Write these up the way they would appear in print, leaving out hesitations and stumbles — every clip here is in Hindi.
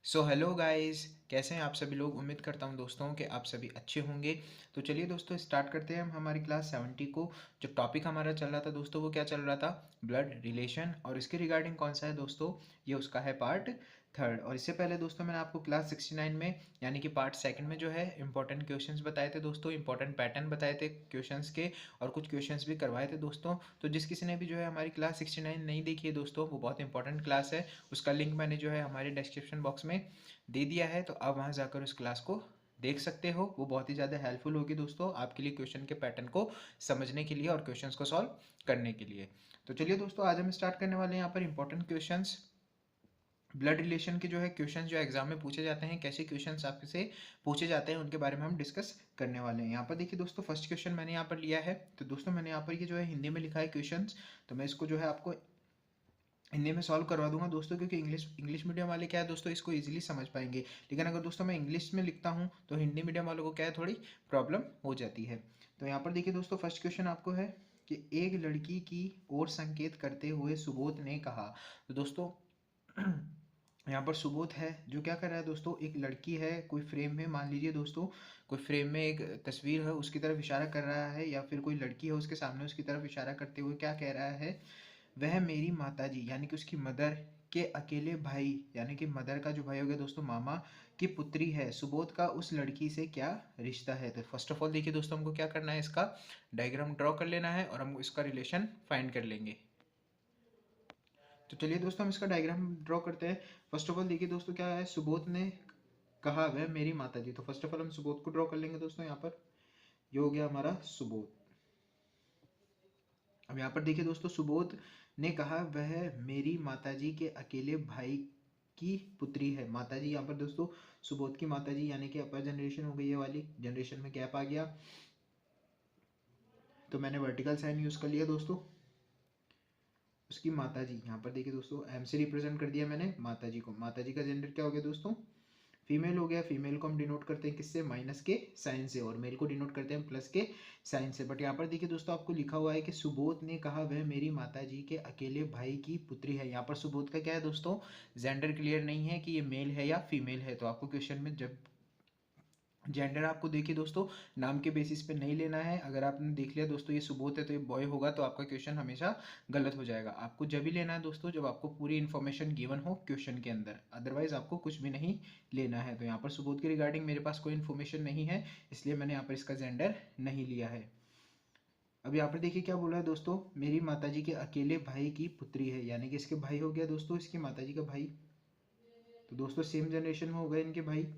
सो हेलो गाइस, कैसे हैं आप सभी लोग। उम्मीद करता हूं दोस्तों कि आप सभी अच्छे होंगे। तो चलिए दोस्तों स्टार्ट करते हैं हम हमारी क्लास 70 को। जो टॉपिक हमारा चल रहा था दोस्तों वो क्या चल रहा था, ब्लड रिलेशन। और इसके रिगार्डिंग कौन सा है दोस्तों, ये उसका है पार्ट थर्ड। और इससे पहले दोस्तों मैंने आपको क्लास 69 में यानी कि पार्ट सेकंड में जो है इंपॉर्टेंट क्वेश्चंस बताए थे दोस्तों, इंपॉर्टेंट पैटर्न बताए थे क्वेश्चंस के, और कुछ क्वेश्चंस भी करवाए थे दोस्तों। तो जिस किसी ने भी जो है हमारी क्लास 69 नहीं देखी है दोस्तों, वो बहुत इंपॉर्टेंट क्लास है। उसका लिंक मैंने जो है हमारे डिस्क्रिप्शन बॉक्स में दे दिया है, तो आप वहाँ जाकर उस क्लास को देख सकते हो। वो बहुत ही ज़्यादा हेल्पफुल होगी दोस्तों आपके लिए, क्वेश्चन के पैटर्न को समझने के लिए और क्वेश्चंस को सॉल्व करने के लिए। तो चलिए दोस्तों आज हम स्टार्ट करने वाले हैं यहाँ पर इंपॉर्टेंट क्वेश्चंस। ब्लड रिलेशन के जो है क्वेश्चन जो एग्जाम में पूछे जाते हैं, कैसे क्वेश्चंस आपसे पूछे जाते हैं, उनके बारे में हम डिस्कस करने वाले हैं। यहाँ पर देखिए दोस्तों फर्स्ट क्वेश्चन मैंने यहाँ पर लिया है। तो दोस्तों मैंने यहाँ पर ये जो है हिंदी में लिखा है क्वेश्चंस, तो मैं इसको जो है आपको हिंदी में सॉल्व करवा दूंगा दोस्तों, क्योंकि इंग्लिश मीडियम वाले क्या है दोस्तों, इसको इजीली समझ पाएंगे। लेकिन अगर दोस्तों मैं इंग्लिश में लिखता हूँ तो हिंदी मीडियम वालों को क्या है, थोड़ी प्रॉब्लम हो जाती है। तो यहाँ पर देखिए दोस्तों फर्स्ट क्वेश्चन आपको है कि एक लड़की की ओर संकेत करते हुए सुबोध ने कहा। तो दोस्तों यहाँ पर सुबोध है जो क्या कर रहा है दोस्तों, एक लड़की है कोई फ्रेम में, मान लीजिए दोस्तों कोई फ्रेम में एक तस्वीर है उसकी तरफ इशारा कर रहा है, या फिर कोई लड़की है उसके सामने उसकी तरफ इशारा करते हुए क्या कह रहा है, वह मेरी माताजी यानी कि उसकी मदर के अकेले भाई, यानी कि मदर का जो भाई हो गया दोस्तों मामा की पुत्री है। सुबोध का उस लड़की से क्या रिश्ता है। तो फर्स्ट ऑफ ऑल देखिए दोस्तों हमको क्या करना है, इसका डायग्राम ड्रॉ कर लेना है और हम इसका रिलेशन फाइंड कर लेंगे। तो चलिए दोस्तों हम इसका डायग्राम ड्रॉ करते हैं। फर्स्ट ऑफ ऑल देखिए दोस्तों क्या है, सुबोध ने कहा वह मेरी माताजी। तो फर्स्ट ऑफ ऑल हम सुबोध को ड्रॉ कर लेंगे दोस्तों। यहाँ पर ये हो गया हमारा सुबोध। अब यहाँ पर देखिए दोस्तों सुबोध ने कहा वह मेरी माताजी के अकेले भाई की पुत्री है। माताजी यहाँ पर दोस्तों सुबोध की माताजी यानी कि अपर जनरेशन हो गई, ये वाली जनरेशन में गैप आ गया, तो मैंने वर्टिकल साइन यूज कर लिया दोस्तों। उसकी माताजी यहाँ पर देखिए दोस्तों एम से रिप्रेजेंट कर दिया मैंने माताजी को। माताजी का जेंडर क्या हो गया दोस्तों, फीमेल हो गया। फीमेल को हम डिनोट करते हैं किससे, माइनस के साइन से, और मेल को डिनोट करते हैं प्लस के साइन से। बट यहाँ पर देखिए दोस्तों आपको लिखा हुआ है कि सुबोध ने कहा वह मेरी माताजी के अकेले भाई की पुत्री है। यहाँ पर सुबोध का क्या है दोस्तों, जेंडर क्लियर नहीं है कि ये मेल है या फीमेल है। तो आपको क्वेश्चन में जब जेंडर आपको देखिए दोस्तों नाम के बेसिस पे नहीं लेना है। अगर आपने देख लिया दोस्तों ये सुबोध है तो ये बॉय होगा, तो आपका क्वेश्चन हमेशा गलत हो जाएगा। आपको जब भी लेना है दोस्तों जब आपको पूरी इन्फॉर्मेशन गिवन हो क्वेश्चन के अंदर, अदरवाइज आपको कुछ भी नहीं लेना है। तो यहाँ पर सुबोध के रिगार्डिंग मेरे पास कोई इन्फॉर्मेशन नहीं है, इसलिए मैंने यहाँ पर इसका जेंडर नहीं लिया है। अब यहाँ पर देखिए क्या बोला है दोस्तों, मेरी माताजी के अकेले भाई की पुत्री है, यानी कि इसके भाई हो गया दोस्तों इसकी माताजी का भाई। तो दोस्तों सेम जनरेशन में हो गए इनके भाई।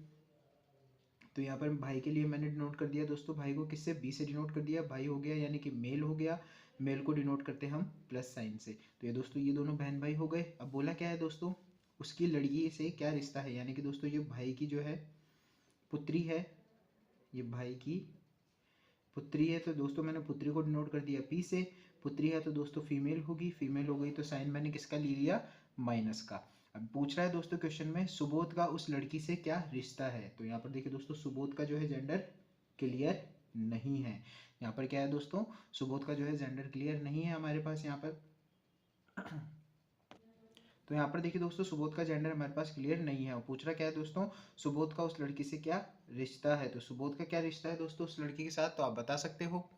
तो यहाँ पर भाई के लिए मैंने डिनोट कर दिया दोस्तों, भाई को किससे, बी से डिनोट कर दिया, भाई हो गया यानी कि मेल हो गया। मेल को डिनोट करते हैं हम प्लस साइन से। तो ये दोस्तों ये दोनों बहन भाई हो गए। अब बोला क्या है दोस्तों, उसकी लड़की से क्या रिश्ता है, यानी कि दोस्तों ये भाई की जो है पुत्री है, ये भाई की पुत्री है। तो दोस्तों मैंने पुत्री को डिनोट कर दिया पी से। पुत्री है तो दोस्तों फीमेल होगी, फीमेल हो गई तो साइन मैंने किसका ले लिया, माइनस का। अब पूछ रहा है दोस्तों क्वेश्चन में सुबोध का उस लड़की से क्या रिश्ता है। तो यहाँ पर देखिए दोस्तों सुबोध का जो है जेंडर क्लियर नहीं है। यहाँ पर क्या है दोस्तों, सुबोध का जो है जेंडर क्लियर नहीं है हमारे पास यहाँ पर। तो यहाँ पर देखिए दोस्तों सुबोध का जेंडर हमारे पास क्लियर नहीं है। और पूछ रहा क्या है दोस्तों, सुबोध का उस लड़की से क्या रिश्ता है। तो सुबोध का क्या रिश्ता है दोस्तों उस लड़की के साथ, तो आप बता सकते हो।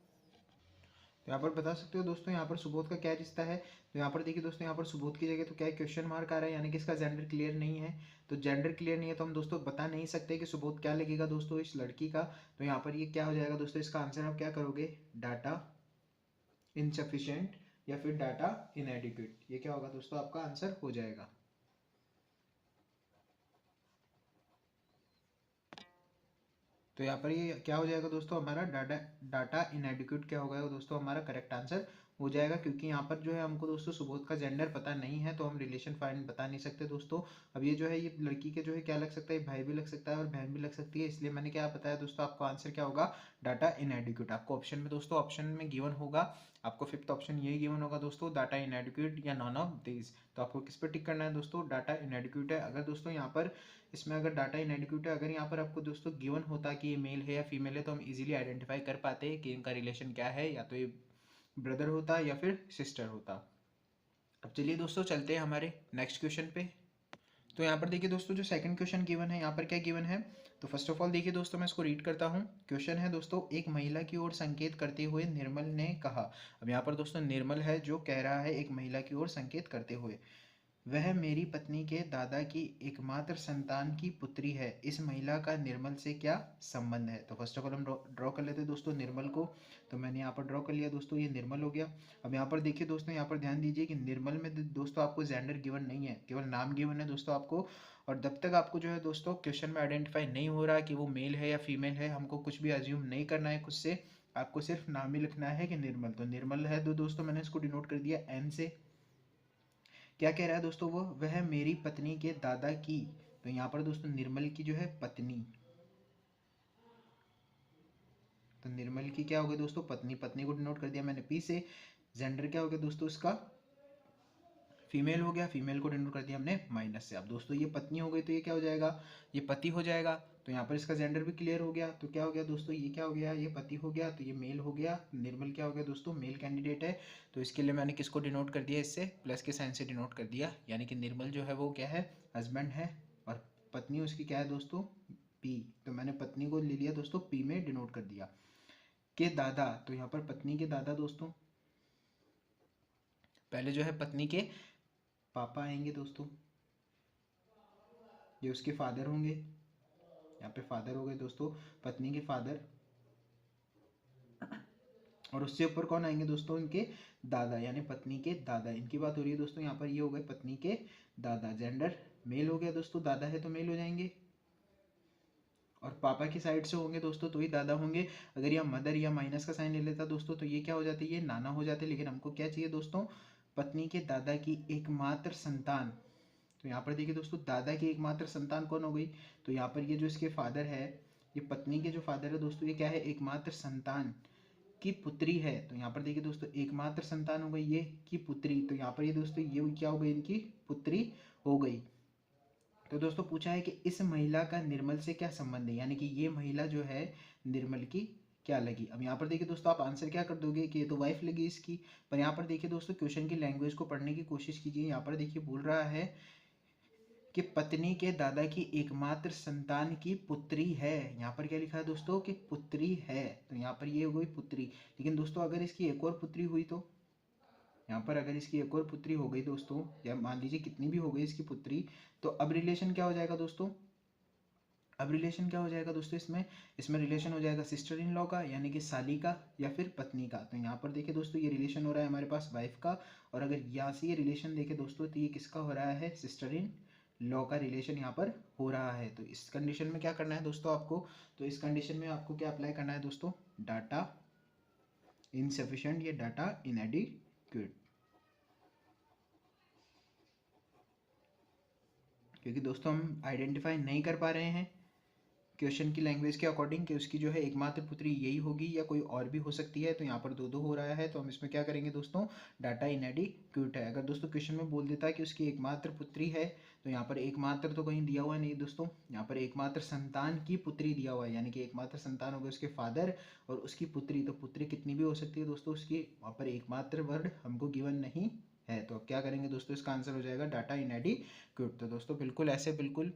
तो यहाँ पर बता सकते हो दोस्तों यहाँ पर सुबोध का क्या रिश्ता है। तो यहाँ पर देखिए दोस्तों यहाँ पर सुबोध की जगह तो क्या है, क्वेश्चन मार्क आ रहा है, यानी कि इसका जेंडर क्लियर नहीं है। तो जेंडर क्लियर नहीं है तो हम दोस्तों बता नहीं सकते कि सुबोध क्या लगेगा दोस्तों इस लड़की का। तो यहाँ पर ये क्या हो जाएगा दोस्तों, इसका आंसर आप क्या करोगे, डाटा इनसफिशिएंट या फिर डाटा इनएडिक्वेट। ये क्या होगा दोस्तों, आपका आंसर हो जाएगा। तो यहाँ पर ये क्या हो जाएगा दोस्तों, हमारा डाटा डाटा इनएडिक्वेट क्या होगा दोस्तों, हमारा करेक्ट आंसर हो जाएगा। क्योंकि यहाँ पर जो है हमको दोस्तों सुबोध का जेंडर पता नहीं है, तो हम रिलेशन फाइंड बता नहीं सकते दोस्तों। अब ये जो है ये लड़की के जो है क्या लग सकता है, भाई भी लग सकता है और बहन भी लग सकती है, इसलिए मैंने क्या बताया दोस्तों, आपका आंसर क्या होगा, डाटा इनएडिक्वेट। आपको ऑप्शन में दोस्तों ऑप्शन में गिवन होगा, आपको फिफ्थ ऑप्शन यही गिवन होगा दोस्तों, डाटा इनएडिक्वेट या नॉन ऑफ दिस। तो आपको किस पर टिक करना है दोस्तों, डाटा इनएडिक्वेट है। अगर दोस्तों यहाँ पर इसमें अगर डाटा इनएडिक्वेट है, अगर यहाँ पर आपको दोस्तों गिवन होता कि ये मेल है या फीमेल है, तो हम इजीली आइडेंटिफाई कर पाते हैं कि इनका रिलेशन क्या है, या तो ये ब्रदर होता या फिर सिस्टर होता। अब चलिए दोस्तों चलते हैं हमारे नेक्स्ट क्वेश्चन पे। तो यहाँ पर देखिए दोस्तों जो सेकंड क्वेश्चन गिवन है, यहाँ पर क्या गिवन है, तो फर्स्ट ऑफ ऑल देखिए दोस्तों मैं इसको रीड करता हूँ। क्वेश्चन है दोस्तों, एक महिला की ओर संकेत करते हुए निर्मल ने कहा। अब यहाँ पर दोस्तों निर्मल है जो कह रहा है एक महिला की ओर संकेत करते हुए, वह मेरी पत्नी के दादा की एकमात्र संतान की पुत्री है, इस महिला का निर्मल से क्या संबंध है। तो फर्स्ट ऑफ ऑल हम ड्रॉ कर लेते हैं दोस्तों निर्मल को। तो मैंने यहाँ पर ड्रॉ कर लिया दोस्तों, ये निर्मल हो गया। अब यहाँ पर देखिए दोस्तों, यहाँ पर ध्यान दीजिए कि निर्मल में दोस्तों आपको जेंडर गिवन नहीं है, केवल नाम गिवन है दोस्तों आपको। और जब तक आपको जो है दोस्तों क्वेश्चन में आइडेंटिफाई नहीं हो रहा कि वो मेल है या फीमेल है, हमको कुछ भी अज्यूम नहीं करना है खुद से, आपको सिर्फ नाम ही लिखना है कि निर्मल। तो निर्मल है तो दोस्तों मैंने इसको डिनोट कर दिया एन से। क्या कह रहा है दोस्तों वो, वह मेरी पत्नी के दादा की, तो यहाँ पर दोस्तों निर्मल की जो है पत्नी, तो निर्मल की क्या हो गई दोस्तों पत्नी, पत्नी को डिनोट कर दिया मैंने पी से। जेंडर क्या हो गया दोस्तों उसका, फीमेल हो गया, फीमेल को डिनोट कर दिया हमने माइनस से। अब दोस्तों ये पत्नी हो गई तो ये क्या हो जाएगा, ये पति हो जाएगा। तो यहाँ पर इसका जेंडर भी क्लियर हो गया। तो क्या हो गया दोस्तों, ये क्या हो गया, ये पति हो गया, तो ये मेल हो गया। निर्मल क्या हो गया दोस्तों, मेल कैंडिडेट है। तो इसके लिए मैंने किसको डिनोट कर दिया, इससे प्लस के साइन से डिनोट कर दिया, यानी कि निर्मल जो है वो क्या है, हस्बैंड है, और पत्नी उसकी क्या है दोस्तों, पी। तो मैंने पत्नी को ले लिया दोस्तों पी में डिनोट कर दिया। के दादा, तो यहाँ पर पत्नी के दादा दोस्तों, पहले जो है पत्नी के पापा आएंगे दोस्तों, ये उसके फादर होंगे, यहाँ पे फादर हो गए दोस्तों, पत्नी के फादर। और उससे ऊपर कौन आएंगे दोस्तों, इनके दादा, यानी पत्नी के दादा, इनकी बात हो रही है दोस्तों। यहाँ पर ये हो गए पत्नी के दादा, जेंडर मेल हो गया दोस्तों, दादा है तो मेल हो जाएंगे। और पापा की साइड से होंगे दोस्तों तो ही दादा होंगे। अगर यहाँ मदर या माइनस का साइन ले लेता दोस्तों तो ये क्या हो जाती है, ये नाना हो जाते। लेकिन हमको क्या चाहिए दोस्तों, पत्नी के दादा की एकमात्र संतान। तो यहाँ पर देखिए दोस्तों दादा की एकमात्र संतान कौन हो गई, तो यहाँ पर ये जो इसके फादर है, ये पत्नी के जो फादर है दोस्तों, ये क्या है, एकमात्र संतान की पुत्री है। तो यहाँ पर देखिए दोस्तों एकमात्र संतान हो गई ये की पुत्री, तो यहाँ पर ये दोस्तों ये क्या हो गई, इनकी पुत्री हो गई। तो दोस्तों पूछा है कि इस महिला का निर्मल से क्या संबंध है, यानी कि ये महिला जो है निर्मल की क्या लगी। अब यहाँ पर देखिए दोस्तों आप आंसर क्या कर दोगे कि ये तो वाइफ लगी इसकी। पर यहाँ पर देखिए दोस्तों क्वेश्चन की लैंग्वेज को पढ़ने की कोशिश कीजिए। यहाँ पर देखिए बोल रहा है कि पत्नी के दादा की एकमात्र संतान की पुत्री है। यहाँ पर क्या लिखा है दोस्तों कि पुत्री है, तो यहाँ पर ये हो गई पुत्री। लेकिन दोस्तों अगर इसकी एक और पुत्री हुई तो, यहाँ पर अगर इसकी एक और पुत्री हो गई दोस्तों, या मान लीजिए कितनी भी हो गई इसकी पुत्री, तो अब रिलेशन क्या हो जाएगा दोस्तों, अब रिलेशन क्या हो जाएगा दोस्तों, इसमें इसमें रिलेशन हो जाएगा सिस्टर इन लॉ का, यानी कि साली का या फिर पत्नी का। तो यहाँ पर देखिए दोस्तों ये रिलेशन हो रहा है हमारे पास वाइफ का, और अगर यहाँ से ये रिलेशन देखे दोस्तों तो ये किसका हो रहा है, सिस्टर इन लॉ का रिलेशन यहाँ पर हो रहा है। तो इस कंडीशन में क्या करना है दोस्तों आपको, तो इस कंडीशन में आपको क्या अप्लाई करना है दोस्तों, डाटा इनसफिशिएंट या डाटा इनएडिक्वेट। क्योंकि दोस्तों हम आइडेंटिफाई नहीं कर पा रहे हैं क्वेश्चन की लैंग्वेज के अकॉर्डिंग कि उसकी जो है एकमात्र पुत्री यही होगी या कोई और भी हो सकती है। तो यहाँ पर दो दो हो रहा है, तो हम इसमें क्या करेंगे दोस्तों, डाटा इनएडिक्वेट है। अगर दोस्तों क्वेश्चन में बोल देता है कि उसकी एकमात्र पुत्री है, तो यहाँ पर एकमात्र तो कहीं दिया हुआ नहीं दोस्तों, यहाँ पर एकमात्र संतान की पुत्री दिया हुआ है, यानी कि एकमात्र संतान हो गए उसके फादर और उसकी पुत्री। तो पुत्री कितनी भी हो सकती है दोस्तों उसकी, वहाँ पर एकमात्र वर्ड हमको गिवन नहीं है। तो अब क्या करेंगे दोस्तों, इसका आंसर हो जाएगा डाटा इनएडिक्वेट। तो दोस्तों बिल्कुल ऐसे बिल्कुल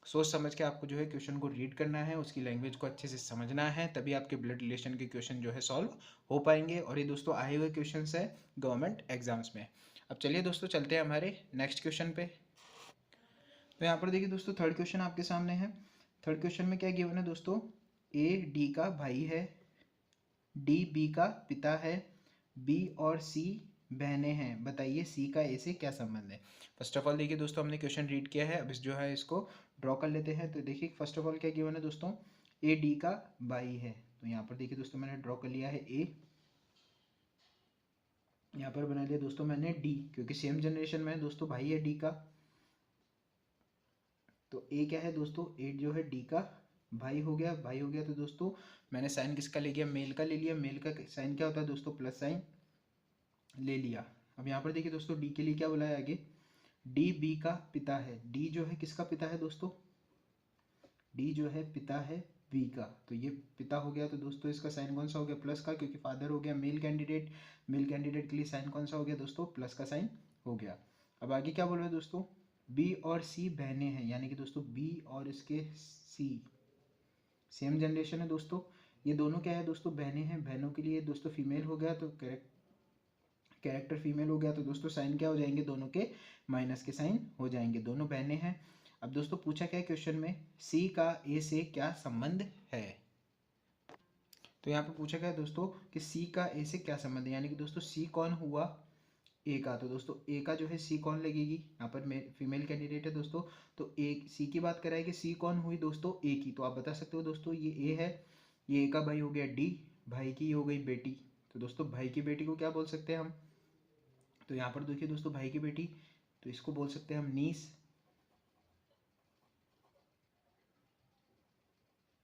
सोच समझ के आपको जो है क्वेश्चन को रीड करना है, उसकी लैंग्वेज को अच्छे से समझना है, तभी आपके ब्लड रिलेशन के क्वेश्चन जो है सॉल्व हो पाएंगे। और ये दोस्तों आए हुए क्वेश्चन है गवर्नमेंट एग्जाम्स में। अब चलिए दोस्तों चलते हैं हमारे नेक्स्ट क्वेश्चन पे। तो यहाँ पर देखिए दोस्तों थर्ड क्वेश्चन आपके सामने है। थर्ड क्वेश्चन में क्या गिवन है दोस्तों, ए डी का भाई है, डी बी का पिता है, बी और सी बहनें हैं, बताइए सी का ए से क्या संबंध है। फर्स्ट ऑफ ऑल देखिए दोस्तों हमने क्वेश्चन रीड किया है, अब इस जो है इसको ड्रॉ कर लेते हैं। तो देखिए फर्स्ट ऑफ ऑल क्या गिवन है दोस्तों, ए डी का भाई है। तो यहाँ पर देखिए दोस्तों मैंने ड्रॉ कर लिया है ए, यहाँ पर बना लिया दोस्तों मैंने डी, क्योंकि सेम जनरेशन में है दोस्तों, भाई है डी का। तो ए क्या है दोस्तों, ए जो है डी का भाई हो गया, भाई हो गया। तो दोस्तों मैंने साइन किसका ले लिया, मेल का ले लिया। मेल का साइन क्या होता है दोस्तों, प्लस साइन ले लिया। अब यहाँ पर देखिए दोस्तों डी के लिए क्या बोला है आगे, डी बी का पिता है। डी जो है किसका पिता है दोस्तों, डी जो है पिता है बी का। तो ये पिता हो गया, तो दोस्तों इसका साइन कौन सा हो गया, प्लस का, क्योंकि फादर हो गया मेल कैंडिडेट। मेल कैंडिडेट के लिए साइन कौन सा हो गया दोस्तों, प्लस का साइन हो गया। अब आगे क्या बोल रहे हैं दोस्तों, बी और सी बहनें हैं, यानी कि दोस्तों बी और इसके सी सेम जनरेशन है दोस्तों। ये दोनों क्या है दोस्तों, बहनें हैं। बहनों के लिए दोस्तों फीमेल हो गया तो कैरेक्टर फीमेल हो गया, तो दोस्तों साइन क्या हो जाएंगे, दोनों के माइनस के साइन हो जाएंगे। दोनों बहनें हैं। अब दोस्तों पूछा क्या है क्वेश्चन में, सी का ए से क्या संबंध है। तो यहाँ पे पूछा गया दोस्तों कि सी का ए से क्या संबंध है, यानी कि दोस्तों सी कौन हुआ, ए का। तो दोस्तों ए का जो है सी कौन लगेगी, यहाँ पर फीमेल कैंडिडेट है दोस्तों। तो ए सी की बात कराए कि सी कौन हुई दोस्तों, ए की। तो आप बता सकते हो दोस्तों ये ए है, ये ए का भाई हो गया डी, भाई की हो गई बेटी। तो दोस्तों भाई की बेटी को क्या बोल सकते हैं हम, तो यहाँ पर देखिए दोस्तों भाई की बेटी, तो इसको बोल सकते हैं हम नीस,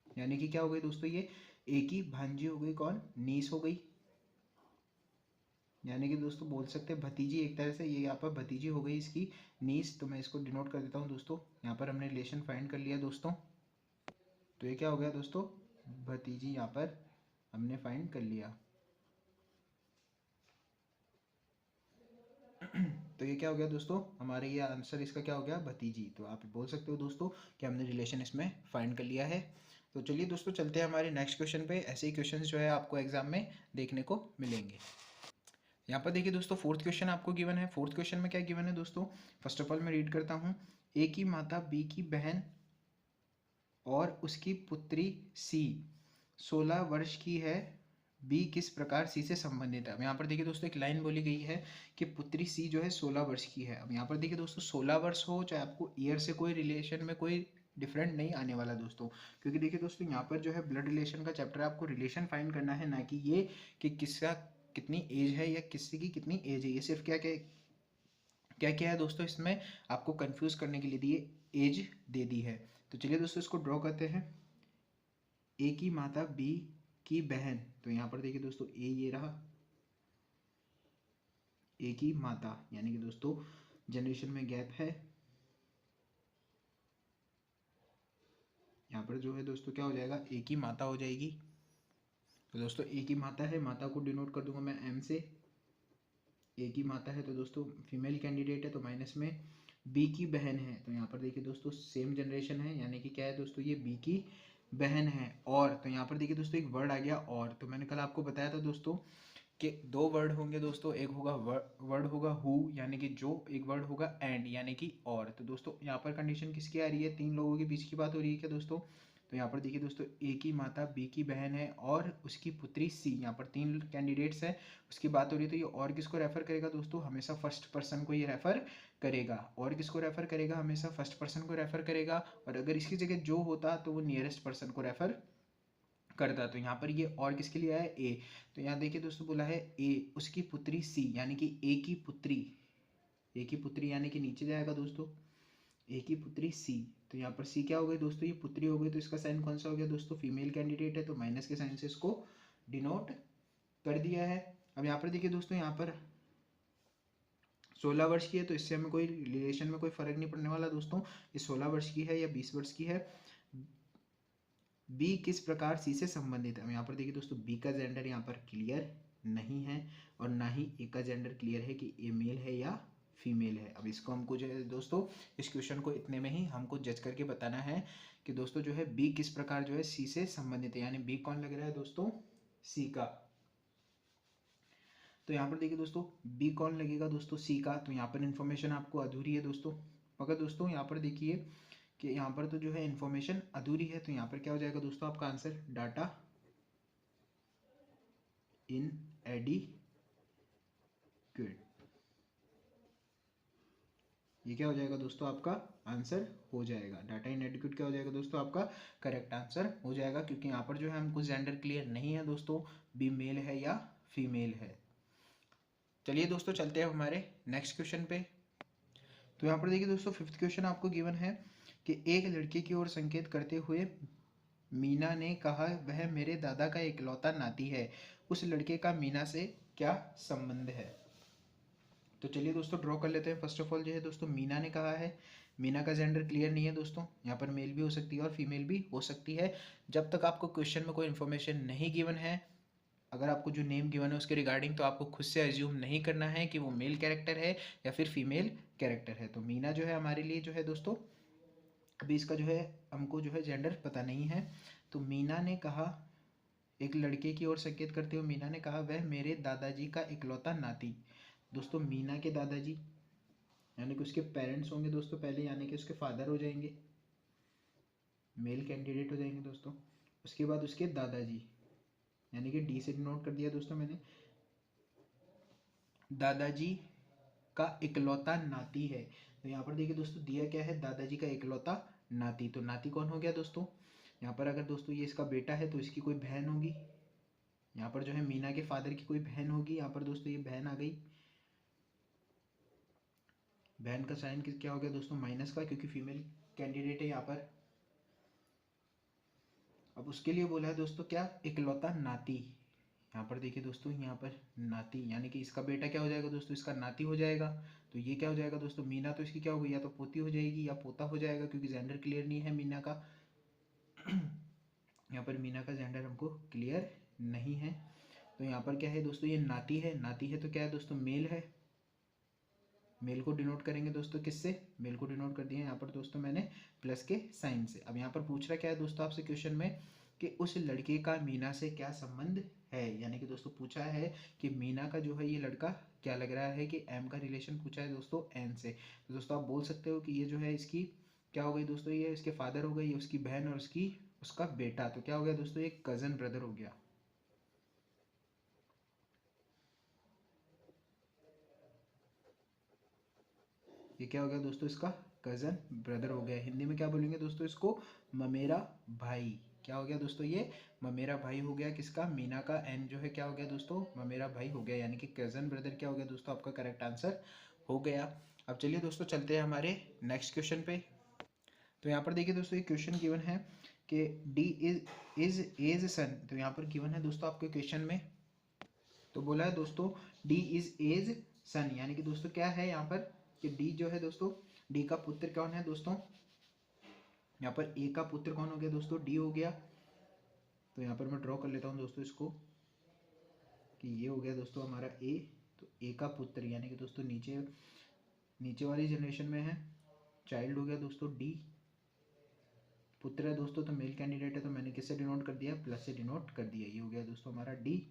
यानी कि क्या हो गई दोस्तों, ये ए की भांजी हो गई, कौन, नीस हो गई। यानी कि दोस्तों बोल सकते हैं भतीजी, एक तरह से ये यहाँ पर भतीजी हो गई इसकी नीस। तो मैं इसको डिनोट कर देता हूँ दोस्तों, यहाँ पर हमने रिलेशन फाइंड कर लिया दोस्तों। तो ये क्या हो गया दोस्तों, भतीजी यहाँ पर हमने फाइंड कर लिया। तो ये क्या हो गया दोस्तों, हमारे ये आंसर इसका क्या हो गया, भतीजी। तो आप बोल सकते हो दोस्तों कि हमने रिलेशन इसमें फाइंड कर लिया है। तो चलिए दोस्तों चलते हैं हमारे नेक्स्ट क्वेश्चन पे। ऐसे ही क्वेश्चंस जो है आपको एग्जाम में देखने को मिलेंगे। यहाँ पर देखिए दोस्तों फोर्थ क्वेश्चन आपको गिवन है। फोर्थ क्वेश्चन में क्या गिवन है दोस्तों, फर्स्ट ऑफ ऑल मैं रीड करता हूँ। ए की माता बी की बहन और उसकी पुत्री सी 16 वर्ष की है, बी किस प्रकार सी से संबंधित है। अब यहाँ पर देखिए दोस्तों एक लाइन बोली गई है कि पुत्री सी जो है 16 वर्ष की है। अब यहाँ पर देखिए दोस्तों 16 वर्ष हो चाहे आपको ईयर से कोई रिलेशन में कोई डिफरेंट नहीं आने वाला दोस्तों, क्योंकि देखिए दोस्तों यहाँ पर जो है ब्लड रिलेशन का चैप्टर है, आपको रिलेशन फाइंड करना है, ना कि ये कि किसका कितनी एज है या किसी की कितनी एज है। ये सिर्फ क्या क्या क्या क्या है दोस्तों, इसमें आपको कंफ्यूज करने के लिए दिए एज दे दी है। तो चलिए दोस्तों इसको ड्रॉ करते हैं। ए की माता बी की बहन, तो यहाँ पर देखिए दोस्तों ए ये रहा, ए की माता, यानी कि दोस्तों जनरेशन में गैप है। यहाँ पर जो है दोस्तों क्या हो जाएगा, ए की माता हो जाएगी। तो दोस्तों ए की माता है, माता को डिनोट कर दूंगा मैं एम से। ए की माता है तो दोस्तों फीमेल कैंडिडेट है, तो माइनस में बी की बहन है। तो यहाँ पर देखिए दोस्तों सेम जनरेशन है, यानी कि क्या है दोस्तों, ये बी की बहन है। और तो यहाँ पर देखिए दोस्तों एक वर्ड आ गया और, तो मैंने कल आपको बताया था दोस्तों कि दो वर्ड होंगे दोस्तों, एक होगा वर्ड होगा हु यानी कि जो, एक वर्ड होगा एंड यानी कि और। तो दोस्तों यहाँ पर कंडीशन किसकी आ रही है, तीन लोगों के बीच की बात हो रही है क्या दोस्तों। तो यहाँ पर देखिए दोस्तों ए की माता बी की बहन है और उसकी पुत्री सी, यहाँ पर तीन कैंडिडेट्स हैं, उसकी बात हो रही है। तो ये और किसको रेफर करेगा दोस्तों, हमेशा फर्स्ट पर्सन को ये रेफर करेगा। और किसको रेफर करेगा, हमेशा फर्स्ट पर्सन को रेफर करेगा। और अगर इसकी जगह जो होता तो वो नियरेस्ट पर्सन को रेफर करता। तो यहाँ पर ये और किसके लिए आया, ए। तो यहाँ देखिए दोस्तों बोला है ए उसकी पुत्री सी, यानी कि ए की पुत्री, ए की पुत्री यानी कि नीचे जाएगा दोस्तों, ए की पुत्री सी। तो यहाँ पर सी क्या हो गई दोस्तों, ये पुत्री हो गई। तो इसका साइन कौन सा हो गया दोस्तों, फीमेल कैंडिडेट है, तो माइनस के साइन से इसको डिनोट कर दिया है। अब यहाँ पर देखिए दोस्तों, यहाँ पर 16 वर्ष की है, तो इससे हमें कोई रिलेशन में कोई फर्क नहीं पड़ने वाला दोस्तों, ये 16 वर्ष की है या 20 वर्ष की है। बी किस प्रकार सी से संबंधित है। यहाँ पर देखिए दोस्तों बी का जेंडर यहाँ पर क्लियर नहीं है, और ना ही ए का जेंडर क्लियर है कि ए मेल है या फीमेल है। अब इसको हमको जो है दोस्तों, इस क्वेश्चन को इतने में ही हमको जज करके बताना है कि दोस्तों जो है बी किस प्रकार जो है सी से संबंधित है, यानी बी कौन लग रहा है दोस्तों, सी का। तो यहाँ पर देखिए दोस्तों बी कौन लगेगा दोस्तों, सी का। तो यहाँ पर इन्फॉर्मेशन आपको अधूरी है दोस्तों, मगर दोस्तों यहाँ पर देखिए कि यहाँ पर तो जो है इन्फॉर्मेशन अधूरी है। तो यहाँ पर क्या हो जाएगा दोस्तों आपका आंसर, डाटा इन एडिक्वेट। ये क्या हो जाएगा दोस्तों, आपका आंसर हो जाएगा। डाटा इन एडिक्वेट क्या हो जाएगा दोस्तों, आपका करेक्ट आंसर हो जाएगा, क्योंकि यहाँ पर जो है हमको जेंडर क्लियर नहीं है दोस्तों, बी मेल है या फीमेल है। चलिए दोस्तों चलते हैं हमारे नेक्स्ट क्वेश्चन पे। तो यहाँ पर देखिए दोस्तों फिफ्थ क्वेश्चन आपको गिवन है कि एक लड़के की ओर संकेत करते हुए मीना ने कहा वह मेरे दादा का इकलौता नाती है, उस लड़के का मीना से क्या संबंध है। तो चलिए दोस्तों ड्रॉ कर लेते हैं। फर्स्ट ऑफ ऑल जो है दोस्तों मीना ने कहा है, मीना का जेंडर क्लियर नहीं है दोस्तों, यहाँ पर मेल भी हो सकती है और फीमेल भी हो सकती है। जब तक आपको क्वेश्चन में कोई इन्फॉर्मेशन नहीं गिवन है, अगर आपको जो नेम गिवन है उसके रिगार्डिंग, तो आपको खुद से एज्यूम नहीं करना है कि वो मेल कैरेक्टर है या फिर फीमेल कैरेक्टर है। तो मीना जो है हमारे लिए जो है दोस्तों, अभी इसका जो है हमको जो है जेंडर पता नहीं है। तो मीना ने कहा, एक लड़के की ओर संकेत करते हुए मीना ने कहा, वह मेरे दादाजी का इकलौता नाती। दोस्तों मीना के दादाजी यानी कि उसके पेरेंट्स होंगे दोस्तों पहले, यानी कि उसके फादर हो जाएंगे, मेल कैंडिडेट हो जाएंगे दोस्तों। उसके बाद उसके दादाजी, यानी कि डी से डिनोट कर दिया दोस्तों मैंने। दादाजी का इकलौता नाती है। तो यहाँ पर देखिए दोस्तों दिया क्या है, दादाजी का इकलौता नाती। तो नाती कौन हो गया दोस्तों, यहाँ पर अगर दोस्तों ये इसका बेटा है तो इसकी कोई बहन होगी। यहाँ पर जो है मीना के फादर की कोई बहन होगी। यहाँ पर दोस्तों ये बहन आ गई। बहन का साइन क्या हो गया दोस्तों, माइनस का, क्योंकि फीमेल कैंडिडेट है यहाँ पर। अब उसके लिए बोला है दोस्तों क्या, इकलौता नाती। यहाँ पर देखिए दोस्तों, यहाँ पर नाती यानी कि इसका बेटा क्या हो जाएगा दोस्तों, इसका नाती हो जाएगा। तो ये क्या हो जाएगा दोस्तों, मीना तो इसकी क्या होगी, या तो पोती हो जाएगी या पोता हो जाएगा, क्योंकि जेंडर क्लियर नहीं है मीना का। यहाँ पर मीना का जेंडर हमको क्लियर नहीं है। तो यहाँ पर क्या है दोस्तों, ये नाती है। नाती है तो क्या है दोस्तों, मेल है। मेल को डिनोट करेंगे दोस्तों किससे, मेल को डिनोट कर दिया यहाँ पर दोस्तों मैंने प्लस के साइन से। अब यहाँ पर पूछ रहा क्या है दोस्तों आपसे क्वेश्चन में, कि उस लड़के का मीना से क्या संबंध है। यानी कि दोस्तों पूछा है कि मीना का जो है ये लड़का क्या लग रहा है, कि एम का रिलेशन पूछा है दोस्तों एन से। तो दोस्तों आप बोल सकते हो कि ये जो है इसकी क्या हो गई दोस्तों, ये इसके फादर हो गई, ये उसकी बहन और उसका बेटा। तो क्या हो गया दोस्तों, एक कजन ब्रदर हो गया। ये क्या हो गया दोस्तों, इसका कजन ब्रदर हो गया। हिंदी में क्या बोलेंगे दोस्तों इसको, ममेरा भाई। क्या हो गया दोस्तों, ये ममेरा भाई हो गया किसका, मीना का। एन जो है क्या हो गया दोस्तों, ममेरा भाई हो गया, यानी कि कजन ब्रदर क्या हो गया दोस्तों, आपका करेक्ट आंसर हो गया। अब चलिए दोस्तों चलते हैं हमारे नेक्स्ट क्वेश्चन पे। तो यहाँ पर देखिए दोस्तों एक क्वेश्चन गिवन है कि डी इज एज सन। तो यहाँ पर गिवन है दोस्तों आपके क्वेश्चन में, तो बोला है दोस्तों डी इज एज सन, यानी कि दोस्तों क्या है यहाँ पर, कि डी जो है दोस्तों, डी का पुत्र कौन है दोस्तों, यहाँ पर ए का पुत्र कौन हो गया दोस्तों, डी हो गया। तो यहाँ पर मैं ड्रॉ कर लेता हूँ दोस्तों इसको, कि ये हो गया दोस्तों हमारा ए। तो ए का पुत्र यानी कि दोस्तों नीचे वाली जनरेशन में है, चाइल्ड हो गया दोस्तों डी। पुत्र है दोस्तों तो मेल कैंडिडेट है, तो मैंने किससे डिनोट कर दिया, प्लस से डिनोट कर दिया। ये हो गया दोस्तों हमारा डी।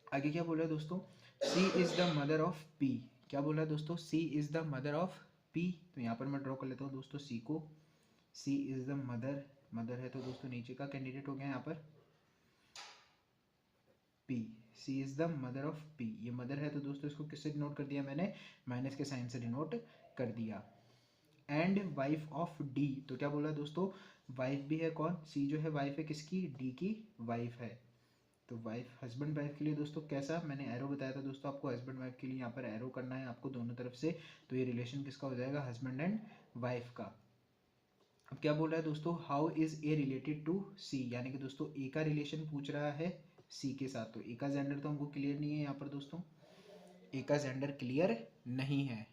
आगे क्या बोला है दोस्तों, C is the mother of P. क्या बोला है दोस्तों, C is the mother of P. तो यहाँ पर मैं ड्रॉ कर लेता हूँ दोस्तों सी को। सी इज द मदर है तो दोस्तों नीचे का कैंडिडेट हो गया यहाँ पर P. C is the mother of P, ये मदर है तो दोस्तों इसको किससे डिनोट कर दिया मैंने, माइनस के साइन से डिनोट कर दिया। And wife of D. तो क्या बोला दोस्तों, वाइफ भी है कौन, सी जो है वाइफ है किसकी, डी की वाइफ है। तो वाइफ, हस्बैंड वाइफ के लिए दोस्तों कैसा, मैंने एरो बताया था दोस्तों आपको, हस्बैंड वाइफ के लिए यहाँ पर एरो करना है आपको दोनों तरफ से। तो ये रिलेशन किसका हो जाएगा, हस्बैंड एंड वाइफ का। अब क्या बोल रहा है दोस्तों, how is A related to C, यानी कि दोस्तों ए का रिलेशन पूछ रहा है सी के साथ। तो ए का जेंडर तो हमको क्लियर नहीं है यहाँ पर दोस्तों, ए का जेंडर क्लियर नहीं है।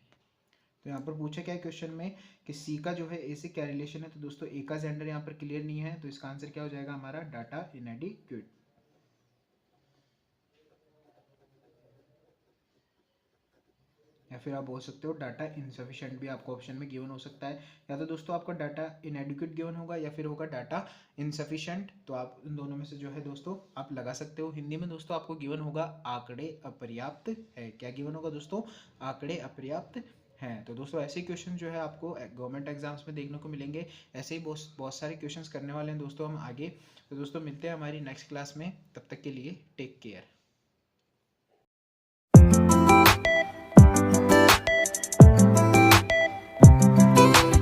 तो यहाँ पर पूछा क्या है क्वेश्चन में, कि सी का जो है ए से क्या रिलेशन है। तो दोस्तों ए का जेंडर यहाँ पर क्लियर नहीं है, तो इसका आंसर क्या हो जाएगा हमारा, डाटा इनएडिक्वेट। या फिर आप बोल सकते हो डाटा इनसफिशिएंट भी आपको ऑप्शन में गिवन हो सकता है। या तो दोस्तों आपका डाटा इनएडिक्वेट गिवन होगा या फिर होगा डाटा इनसफिशिएंट। तो आप इन दोनों में से जो है दोस्तों आप लगा सकते हो। हिंदी में दोस्तों आपको गिवन होगा आंकड़े अपर्याप्त है। क्या गिवन होगा दोस्तों, आंकड़े अपर्याप्त हैं। तो दोस्तों ऐसे क्वेश्चन जो है आपको गवर्नमेंट एग्जाम्स में देखने को मिलेंगे। ऐसे ही बहुत सारे क्वेश्चंस करने वाले हैं दोस्तों हम आगे। तो दोस्तों मिलते हैं हमारी नेक्स्ट क्लास में, तब तक के लिए टेक केयर।